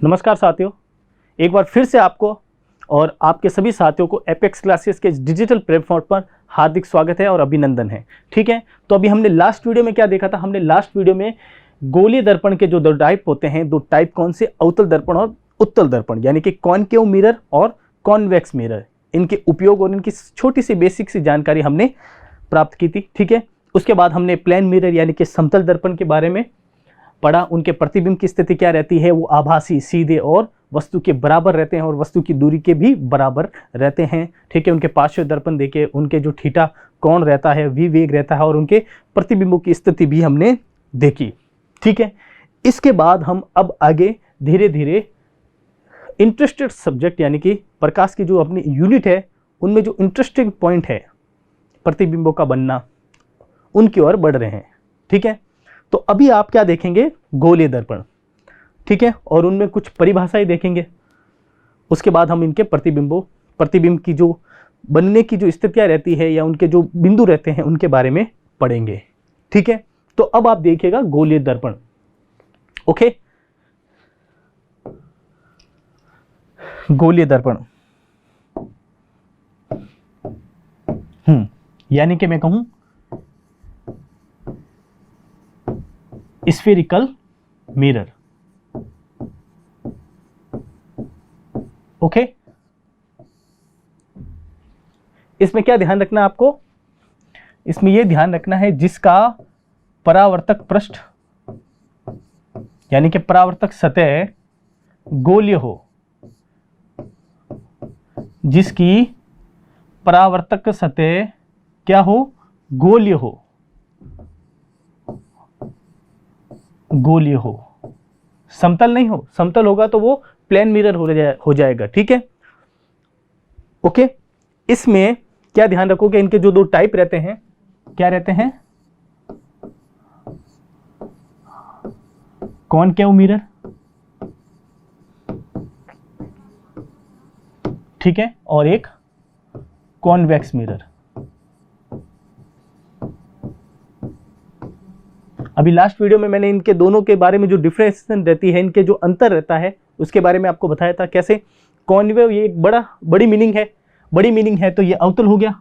नमस्कार साथियों, एक बार फिर से आपको और आपके सभी साथियों को एपेक्स क्लासेस के डिजिटल प्लेटफॉर्म पर हार्दिक स्वागत है और अभिनंदन है। ठीक है, तो अभी हमने लास्ट वीडियो में क्या देखा था? हमने लास्ट वीडियो में गोलीय दर्पण के जो दो टाइप होते हैं, दो टाइप कौन से? अवतल दर्पण और उत्तल दर्पण, यानी कि कॉनकेव मिरर और कॉन्वेक्स मिरर, इनके उपयोग और इनकी छोटी सी बेसिक सी जानकारी हमने प्राप्त की थी। ठीक है, उसके बाद हमने प्लेन मिरर यानी कि समतल दर्पण के बारे में पढ़ा। उनके प्रतिबिंब की स्थिति क्या रहती है? वो आभासी, सीधे और वस्तु के बराबर रहते हैं और वस्तु की दूरी के भी बराबर रहते हैं। ठीक है, उनके पार्श्व दर्पण देखे, उनके जो थीटा कोण रहता है, वी वेग रहता है और उनके प्रतिबिंबों की स्थिति भी हमने देखी। ठीक है, इसके बाद हम अब आगे धीरे धीरे इंटरेस्टेड सब्जेक्ट यानी कि प्रकाश की जो अपनी यूनिट है, उनमें जो इंटरेस्टिंग पॉइंट है प्रतिबिंबों का बनना, उनकी ओर बढ़ रहे हैं। ठीक है, तो अभी आप क्या देखेंगे? गोलीय दर्पण। ठीक है, और उनमें कुछ परिभाषाएं देखेंगे। उसके बाद हम इनके प्रतिबिंब की जो बनने की जो स्थितियां रहती है या उनके जो बिंदु रहते हैं उनके बारे में पढ़ेंगे। ठीक है, तो अब आप देखिएगा गोलीय दर्पण। ओके, गोलीय दर्पण यानी कि मैं कहूं स्फेरिकल मिरर। ओके, इसमें क्या ध्यान रखना है आपको? इसमें यह ध्यान रखना है जिसका परावर्तक पृष्ठ यानी कि परावर्तक सतह गोलीय हो, जिसकी परावर्तक सतह क्या हो? गोलीय हो, गोलीय हो, समतल नहीं हो। समतल होगा तो वो प्लेन मिरर हो जाएगा। ठीक है, ओके। इसमें क्या ध्यान रखोगे? इनके जो दो टाइप रहते हैं, क्या रहते हैं? कॉनकेव मिरर, ठीक है, और एक कॉन्वेक्स मिरर। अभी लास्ट वीडियो में मैंने इनके दोनों के बारे में जो डिफरेंशिएशन रहती है, इनके जो अंतर रहता है, उसके बारे में आपको बताया था। कैसे? कॉन्वेव ये एक बड़ी मीनिंग है, तो ये अवतल हो गया।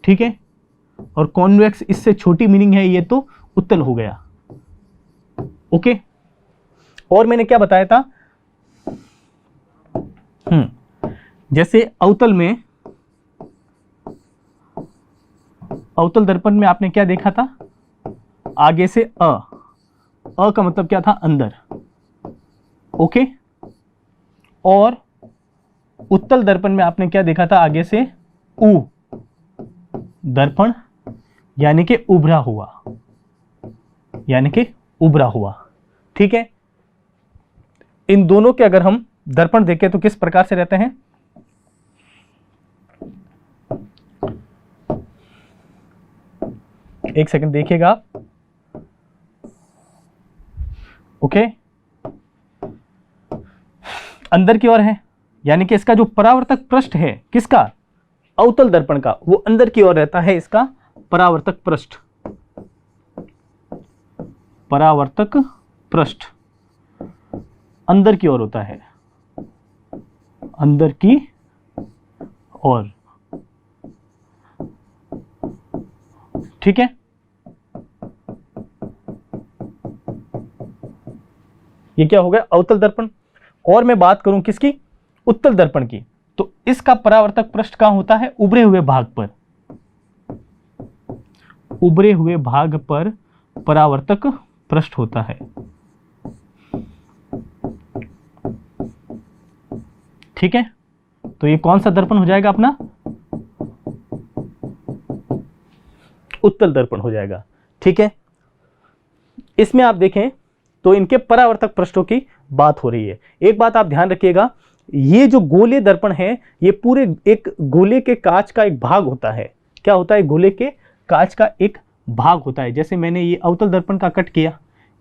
ठीक है, और कॉन्वेक्स इससे छोटी मीनिंग है, ये तो उत्तल हो गया। ओके, और मैंने क्या बताया था? जैसे अवतल दर्पण में आपने क्या देखा था? आगे से अ का मतलब क्या था? अंदर। ओके, और उत्तल दर्पण में आपने क्या देखा था? आगे से उ दर्पण यानी कि उभरा हुआ। ठीक है, इन दोनों के अगर हम दर्पण देखें तो किस प्रकार से रहते हैं? एक सेकंड देखिएगा आप। ओके, अंदर की ओर है, यानी कि इसका जो परावर्तक पृष्ठ है किसका? अवतल दर्पण का, वो अंदर की ओर रहता है। इसका परावर्तक पृष्ठ अंदर की ओर होता है, अंदर की ओर। ठीक है, ये क्या हो गया? अवतल दर्पण। और मैं बात करूं किसकी? उत्तल दर्पण की, तो इसका परावर्तक पृष्ठ कहां होता है? उभरे हुए भाग पर परावर्तक पृष्ठ होता है। ठीक है, तो ये कौन सा दर्पण हो जाएगा अपना? उत्तल दर्पण हो जाएगा। ठीक है, इसमें आप देखें तो इनके परावर्तक पृष्ठों की बात हो रही है। एक बात आप ध्यान रखिएगा, ये जो गोलीय दर्पण है, ये पूरे एक गोले के कांच का एक भाग होता है। क्या होता है? गोले के कांच का एक भाग होता है। जैसे मैंने ये अवतल दर्पण का कट किया,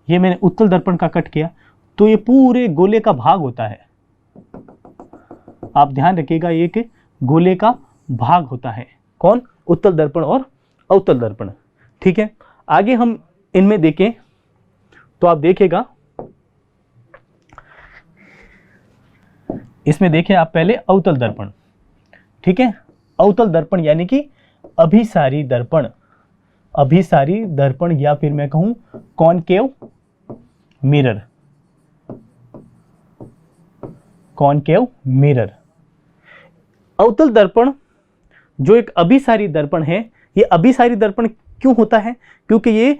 ये मैंने उत्तल दर्पण का कट किया, तो ये पूरे गोले का भाग होता है। आप ध्यान रखिएगा, ये एक गोले का भाग होता है। कौन? उत्तल दर्पण और अवतल दर्पण। ठीक है, आगे हम इनमें देखें तो आप देखिएगा इसमें देखें आप पहले अवतल दर्पण, ठीक है, अवतल दर्पण यानी कि अभिसारी दर्पण, अभिसारी दर्पण या फिर मैं कहूं कॉनकेव मिरर, कॉनकेव मिरर। अवतल दर्पण जो एक अभिसारी दर्पण है, ये अभिसारी दर्पण क्यों होता है? क्योंकि ये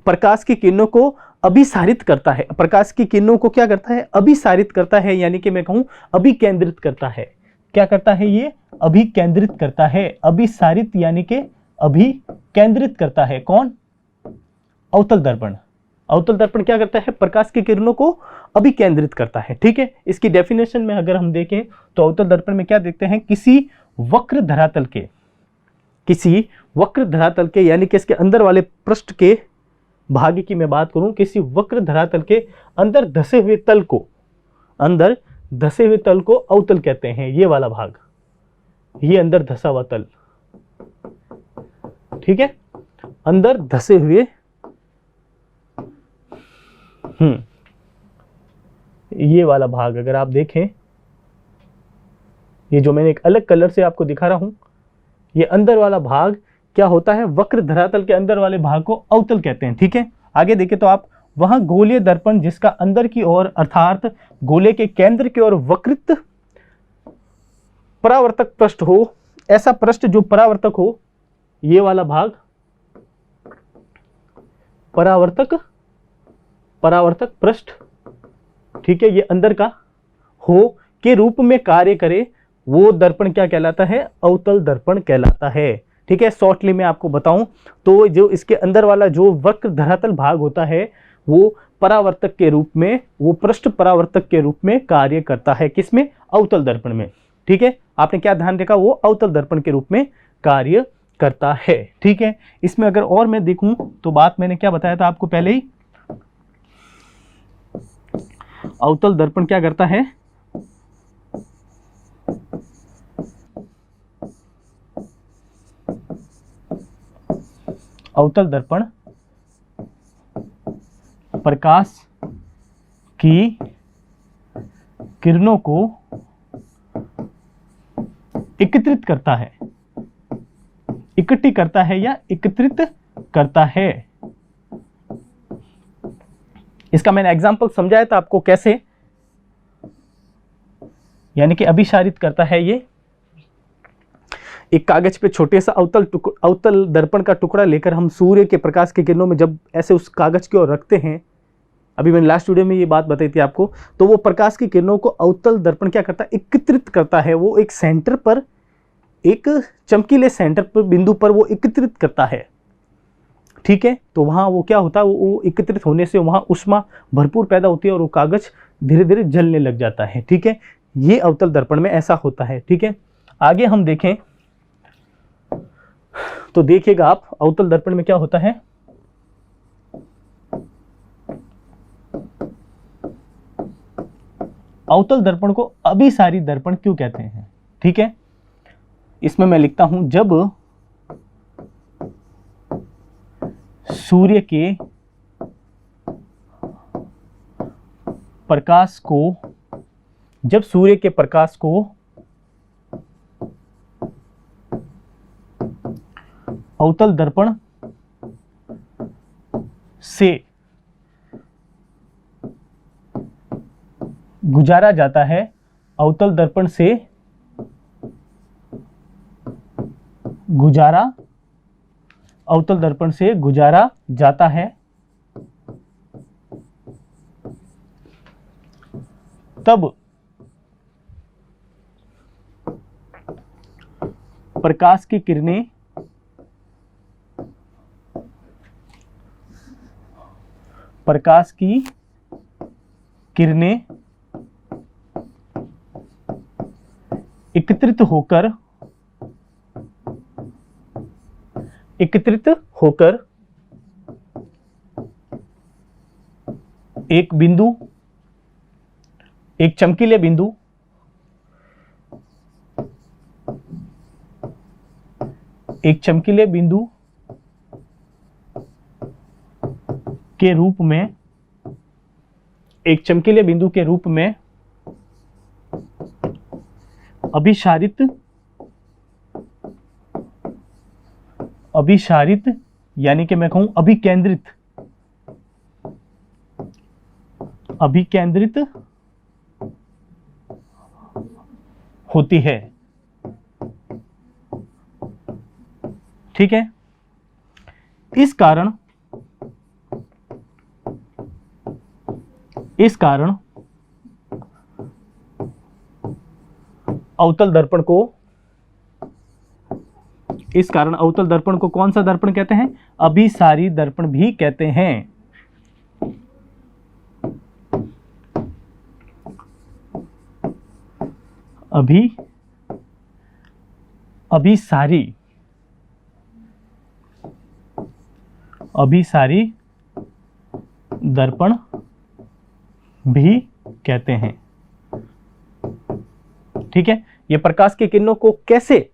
प्रकाश की किरणों को अभिसारित करता है, प्रकाश की किरणों को क्या करता है? अभिसारित करता है, यानी कि मैं कहूं अभिकेंद्रित करता है। क्या करता है? ये अभिकेंद्रित करता है, अभिसारित यानी कि अभिकेंद्रित करता है। कौन? अवतल दर्पण। अवतल दर्पण क्या करता है? प्रकाश की किरणों को अभिकेंद्रित करता है, ठीक है। इसकी डेफिनेशन में अगर हम देखें तो अवतल दर्पण में क्या देखते हैं? किसी वक्र धरातल के, किसी वक्र धरातल के यानी कि इसके अंदर वाले पृष्ठ के भाग की मैं बात करूं, किसी वक्र धरातल के अंदर धसे हुए तल को, अंदर धसे हुए तल को अवतल कहते हैं। ये वाला भाग, ये अंदर धसा हुआ तल, ठीक है, अंदर धसे हुए, ये वाला भाग अगर आप देखें, ये जो मैंने एक अलग कलर से आपको दिखा रहा हूं, ये अंदर वाला भाग क्या होता है? वक्र धरातल के अंदर वाले भाग को अवतल कहते हैं, ठीक है। आगे देखें तो आप, वहां गोलीय दर्पण जिसका अंदर की ओर अर्थात गोले के केंद्र की ओर वक्रित परावर्तक पृष्ठ हो, ऐसा पृष्ठ जो परावर्तक हो, ये वाला भाग परावर्तक पृष्ठ, ठीक है, ये अंदर का हो के रूप में कार्य करे, वो दर्पण क्या कहलाता है? अवतल दर्पण कहलाता है, ठीक है। शॉर्टली मैं आपको बताऊं तो जो इसके अंदर वाला जो वक्र धरातल भाग होता है वो परावर्तक के रूप में, वो पृष्ठ परावर्तक के रूप में कार्य करता है। किसमें? अवतल दर्पण में, ठीक है। आपने क्या ध्यान रखा? वो अवतल दर्पण के रूप में कार्य करता है, ठीक है। इसमें अगर और मैं देखूं तो बात मैंने क्या बताया था आपको पहले ही, अवतल दर्पण क्या करता है? अवतल दर्पण प्रकाश की किरणों को एकत्रित करता है, इकट्ठी करता है या एकत्रित करता है। इसका मैंने एग्जांपल समझाया था आपको कैसे, यानी कि अभिसारित करता है। ये एक कागज पे छोटे सा अवतल दर्पण का टुकड़ा लेकर हम सूर्य के प्रकाश की किरणों में जब ऐसे उस कागज की ओर रखते हैं, अभी मैंने लास्ट वीडियो में ये बात बताई थी आपको, तो वो प्रकाश की किरणों को अवतल दर्पण क्या करता है? एकत्रित करता है। वो एक सेंटर पर, एक चमकीले सेंटर पर, बिंदु पर वो एकत्रित करता है, ठीक है। तो वहां वो क्या होता है? वो एकत्रित होने से वहां ऊष्मा भरपूर पैदा होती है और वो कागज धीरे धीरे जलने लग जाता है, ठीक है। ये अवतल दर्पण में ऐसा होता है, ठीक है। आगे हम देखें तो देखिएगा आप, अवतल दर्पण में क्या होता है? अवतल दर्पण को अभिसारी दर्पण क्यों कहते हैं, ठीक है। इसमें मैं लिखता हूं, जब सूर्य के प्रकाश को, जब सूर्य के प्रकाश को अवतल दर्पण से गुजारा जाता है, अवतल दर्पण से गुजारा, अवतल दर्पण से गुजारा जाता है, तब प्रकाश की किरणें एकत्रित होकर एक बिंदु, एक चमकीले बिंदु, एक चमकीले बिंदु के रूप में, एक चमकीले बिंदु के रूप में अभिसारित यानी कि मैं कहूं अभिकेंद्रित होती है। ठीक है, इस कारण अवतल दर्पण को कौन सा दर्पण कहते हैं? अभिसारी दर्पण भी कहते हैं। अभिसारी दर्पण भी कहते हैं। ठीक है, ये प्रकाश की किरणों को कैसे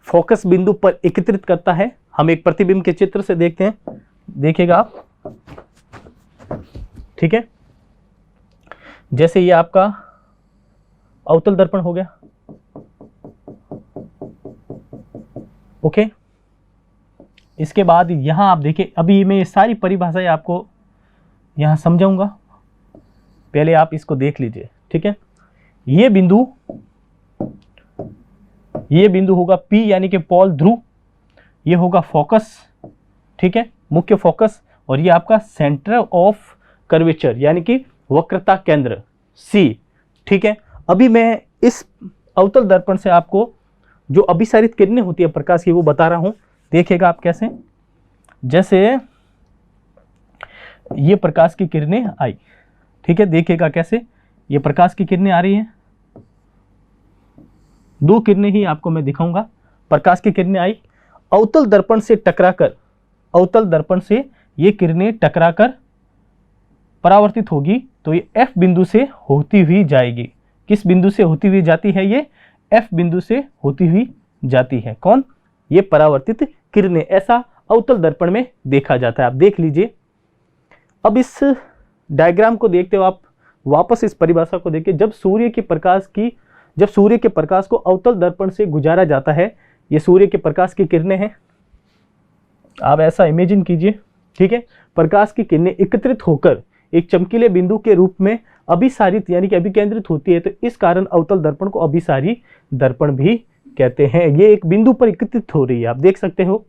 फोकस बिंदु पर एकत्रित करता है, हम एक प्रतिबिंब के चित्र से देखते हैं, देखिएगा आप। ठीक है, जैसे ये आपका अवतल दर्पण हो गया। ओके, इसके बाद यहां आप देखिए, अभी मैं ये सारी परिभाषाएं आपको यहां समझाऊंगा, पहले आप इसको देख लीजिए। ठीक है, ये बिंदु होगा P यानी कि पॉल ध्रुव, ये होगा फोकस। ठीक है, मुख्य फोकस, और ये आपका सेंटर ऑफ कर्वेचर यानी कि वक्रता केंद्र C। ठीक है, अभी मैं इस अवतल दर्पण से आपको जो अभिसारित किरणें होती है प्रकाश की वो बता रहा हूं, देखिएगा आप कैसे। जैसे ये प्रकाश की किरणें आई, ठीक है, देखिएगा कैसे ये प्रकाश की किरणें आ रही हैं। दो किरणें ही आपको मैं दिखाऊंगा। प्रकाश की किरणें आई, अवतल दर्पण से ये किरणें टकराकर परावर्तित होगी, तो ये F बिंदु से होती हुई जाएगी। किस बिंदु से होती हुई जाती है? ये F बिंदु से होती हुई जाती है। कौन? ये परावर्तित किरणें। ऐसा अवतल दर्पण में देखा जाता है, आप देख लीजिए। अब इस डायग्राम को देखते हो आप, वापस इस परिभाषा को देखिए। जब सूर्य के प्रकाश को अवतल दर्पण से गुजारा जाता है, ये सूर्य के प्रकाश की किरणें हैं, आप ऐसा इमेजिन कीजिए। ठीक है, प्रकाश की किरणें एकत्रित होकर एक चमकीले बिंदु के रूप में अभिसारित यानी कि अभिकेंद्रित होती है, तो इस कारण अवतल दर्पण को अभिसारी दर्पण भी कहते हैं। ये एक बिंदु पर एकत्रित हो रही है, आप देख सकते हो।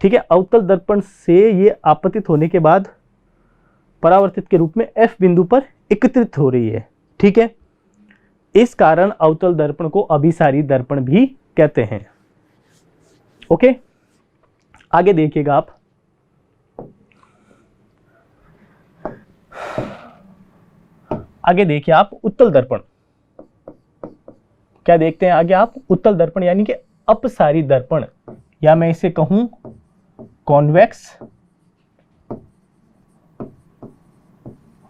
ठीक है, अवतल दर्पण से ये आपतित होने के बाद परावर्तित के रूप में F बिंदु पर एकत्रित हो रही है। ठीक है, इस कारण अवतल दर्पण को अभिसारी दर्पण भी कहते हैं। ओके, आगे देखिएगा आप। आगे देखिए आप उत्तल दर्पण। क्या देखते हैं आगे आप? उत्तल दर्पण यानी कि अपसारी दर्पण, या मैं इसे कहूं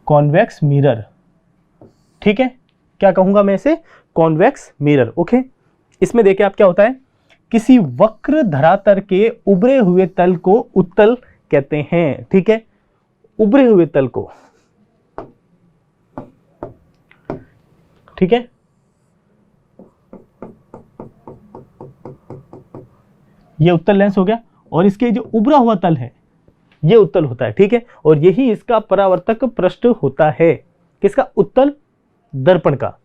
कॉन्वेक्स मिरर। ठीक है, क्या कहूंगा मैं इसे? Convex mirror. ओके, इसमें देखिए आप क्या होता है, किसी वक्र धरातल के उभरे हुए तल को उत्तल कहते हैं। ठीक है, उभरे हुए तल को। ठीक है, ये उत्तल लेंस हो गया, और इसके जो उभरा हुआ तल है ये उत्तल होता है। ठीक है, और यही इसका परावर्तक पृष्ठ होता है। किसका? उत्तल दर्पण का।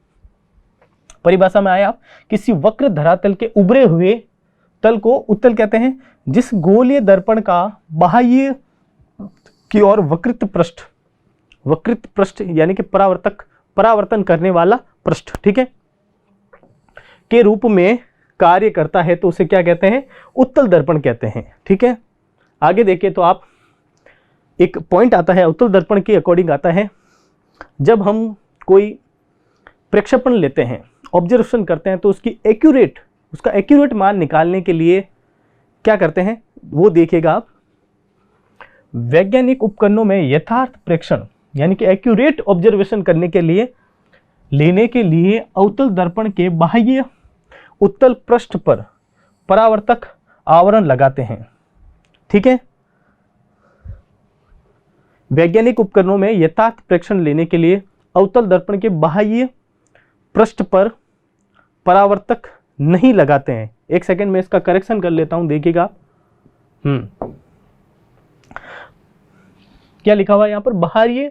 परिभाषा में आया आप, किसी वक्र धरातल के उभरे हुए तल को उत्तल कहते हैं, जिस गोलीय दर्पण का बाह्य की ओर वक्रित पृष्ठ यानी कि परावर्तन करने वाला पृष्ठ, ठीक है, के रूप में कार्य करता है, तो उसे क्या कहते हैं? उत्तल दर्पण कहते हैं। ठीक है, आगे देखिए तो आप, एक पॉइंट आता है उत्तल दर्पण के अकॉर्डिंग आता है, जब हम कोई प्रक्षेपण लेते हैं, ऑब्जर्वेशन करते हैं, तो उसका एक्यूरेट मान निकालने के लिए क्या करते हैं वो देखिएगा आप। वैज्ञानिक उपकरणों में यथार्थ प्रेक्षण यानी कि एक्यूरेट ऑब्जर्वेशन करने के लिए अवतल दर्पण के बाह्य उत्तल पृष्ठ पर परावर्तक आवरण लगाते हैं। ठीक है, वैज्ञानिक उपकरणों में यथार्थ प्रेक्षण लेने के लिए अवतल दर्पण के बाह्य पृष्ठ पर परावर्तक नहीं लगाते हैं। एक सेकंड में इसका करेक्शन कर लेता हूं, देखिएगा। क्या लिखा हुआ है यहां पर, बाहरी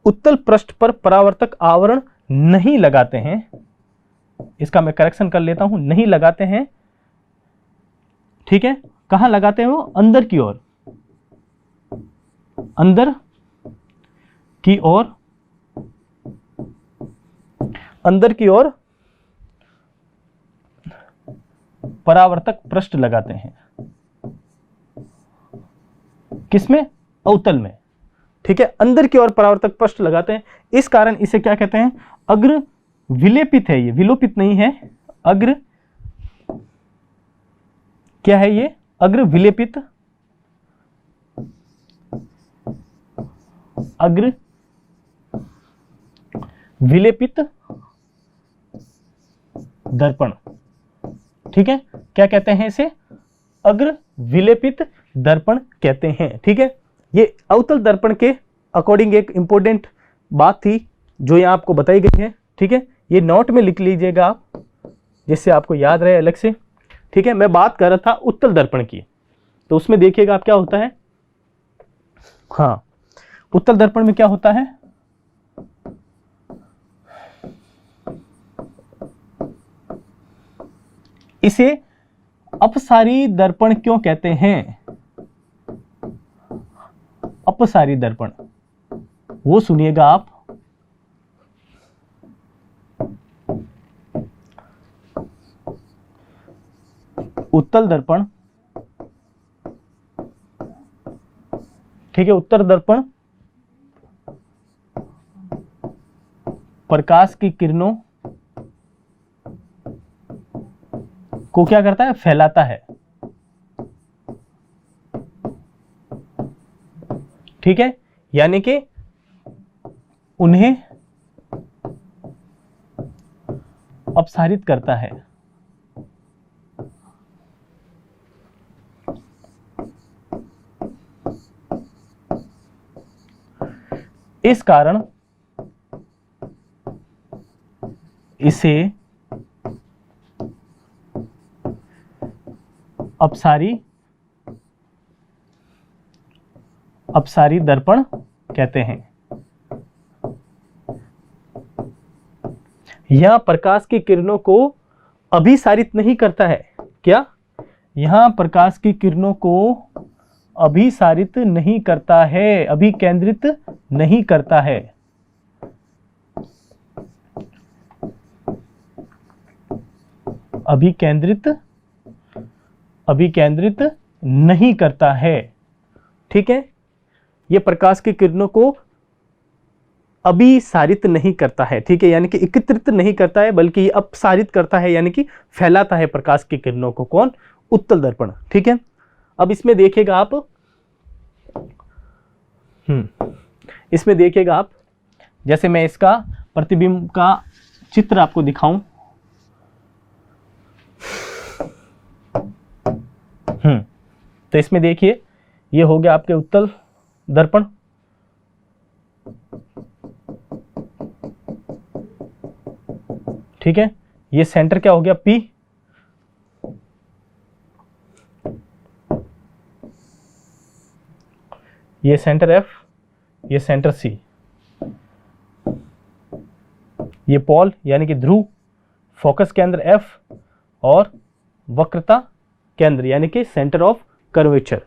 उत्तल पृष्ठ पर परावर्तक आवरण नहीं लगाते हैं। इसका मैं करेक्शन कर लेता हूं, नहीं लगाते हैं, ठीक है। कहां लगाते हैं वो, अंदर की ओर, अंदर की ओर, अंदर की ओर परावर्तक पृष्ठ लगाते हैं। किसमें, अवतल में, ठीक है। अंदर की ओर परावर्तक पृष्ठ लगाते हैं, इस कारण इसे क्या कहते हैं, अग्र विलेपित है। ये विलोपित नहीं है, अग्र क्या है ये, अग्र विलेपित, अग्र विलेपित दर्पण, ठीक है। क्या कहते हैं इसे, अग्र विलेपित दर्पण कहते हैं, ठीक है। ये अवतल दर्पण के अकॉर्डिंग एक इंपॉर्टेंट बात थी जो यहां आपको बताई गई है, ठीक है। ये नोट में लिख लीजिएगा आप, जिससे आपको याद रहे अलग से, ठीक है। मैं बात कर रहा था उत्तल दर्पण की, तो उसमें देखिएगा आप क्या होता है। हाँ, उत्तल दर्पण में क्या होता है, इसे अपसारी दर्पण क्यों कहते हैं, अपसारी दर्पण, वो सुनिएगा आप। उत्तल दर्पण, ठीक है, उत्तर दर्पण प्रकाश की किरणों को क्या करता है, फैलाता है, ठीक है। यानी कि उन्हें अपसारित करता है। इस कारण इसे अपसारी दर्पण कहते हैं। यह प्रकाश की किरणों को अभिसारित नहीं करता है। क्या, यहां प्रकाश की किरणों को अभिसारित नहीं करता है, अभिकेंद्रित नहीं करता है। अभिकेंद्रित नहीं करता है, ठीक है। यह प्रकाश की किरणों को अभिसारित नहीं करता है, ठीक है। यानी कि एकत्रित नहीं करता है, बल्कि ये अपसारित करता है, यानी कि फैलाता है प्रकाश की किरणों को। कौन, उत्तल दर्पण, ठीक है। अब इसमें देखिएगा आप, इसमें देखिएगा आप, जैसे मैं इसका प्रतिबिंब का चित्र आपको दिखाऊं, तो इसमें देखिए, ये हो गया आपके उत्तल दर्पण, ठीक है। ये सेंटर क्या हो गया, P, ये सेंटर F, ये सेंटर C, ये पोल यानी कि ध्रुव, फोकस केंद्र F और वक्रता केंद्र यानी कि सेंटर ऑफ कर्वेचर।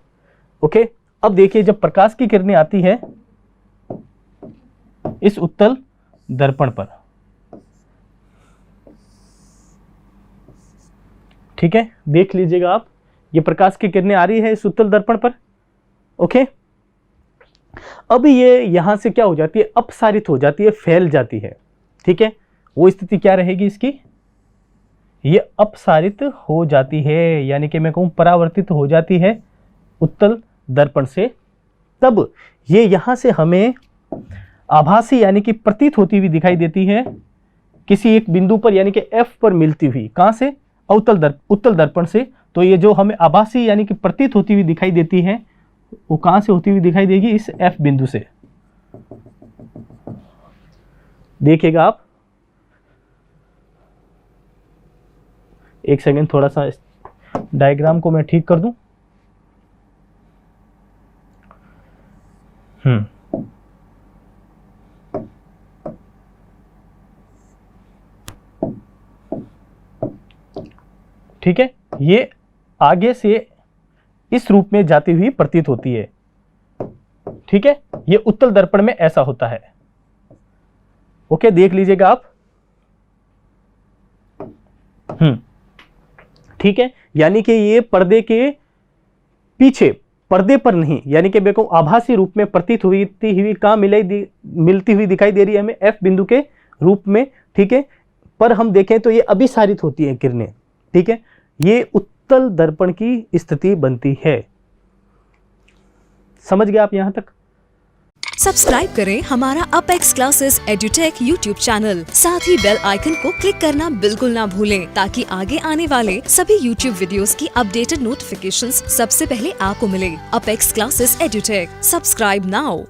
ओके, अब देखिए जब प्रकाश की किरणें आती है इस उत्तल दर्पण पर, ठीक है, देख लीजिएगा आप, ये प्रकाश की किरणें आ रही है इस उत्तल दर्पण पर। ओके, अब ये यहां से क्या हो जाती है, अपसारित हो जाती है, फैल जाती है, ठीक है। वो स्थिति क्या रहेगी इसकी, ये अपसारित हो जाती है, यानी कि मैं कहूं परावर्तित हो जाती है उत्तल दर्पण से। तब ये यहां से हमें आभासी यानी कि प्रतीत होती हुई दिखाई देती है किसी एक बिंदु पर, यानी कि F पर मिलती हुई। कहां से, उत्तल दर्पण से। तो ये जो हमें आभासी यानी कि प्रतीत होती हुई दिखाई देती है, वो कहां से होती हुई दिखाई देगी, इस F बिंदु से। देखिएगा आप, एक सेकेंड, थोड़ा सा डायग्राम को मैं ठीक कर दूं। ठीक है, ये आगे से इस रूप में जाती हुई प्रतीत होती है। ठीक है, ये उत्तल दर्पण में ऐसा होता है। ओके, देख लीजिएगा आप। ठीक है, यानी कि ये पर्दे के पीछे, पर्दे पर नहीं, यानी कि देखो आभासी रूप में प्रतीत हुई कहां मिलती हुई दिखाई दे रही है हमें, एफ बिंदु के रूप में। ठीक है, पर हम देखें तो ये अभिसारित होती है किरणें। ठीक है, ये उत्तल दर्पण की स्थिति बनती है। समझ गए आप यहां तक? सब्सक्राइब करें हमारा apex classes edutech YouTube channel, साथ ही बेल आइकन को क्लिक करना बिल्कुल ना भूलें, ताकि आगे आने वाले सभी यूट्यूब वीडियोस की अपडेटेड नोटिफिकेशंस सबसे पहले आपको मिले। Apex classes edutech, subscribe now.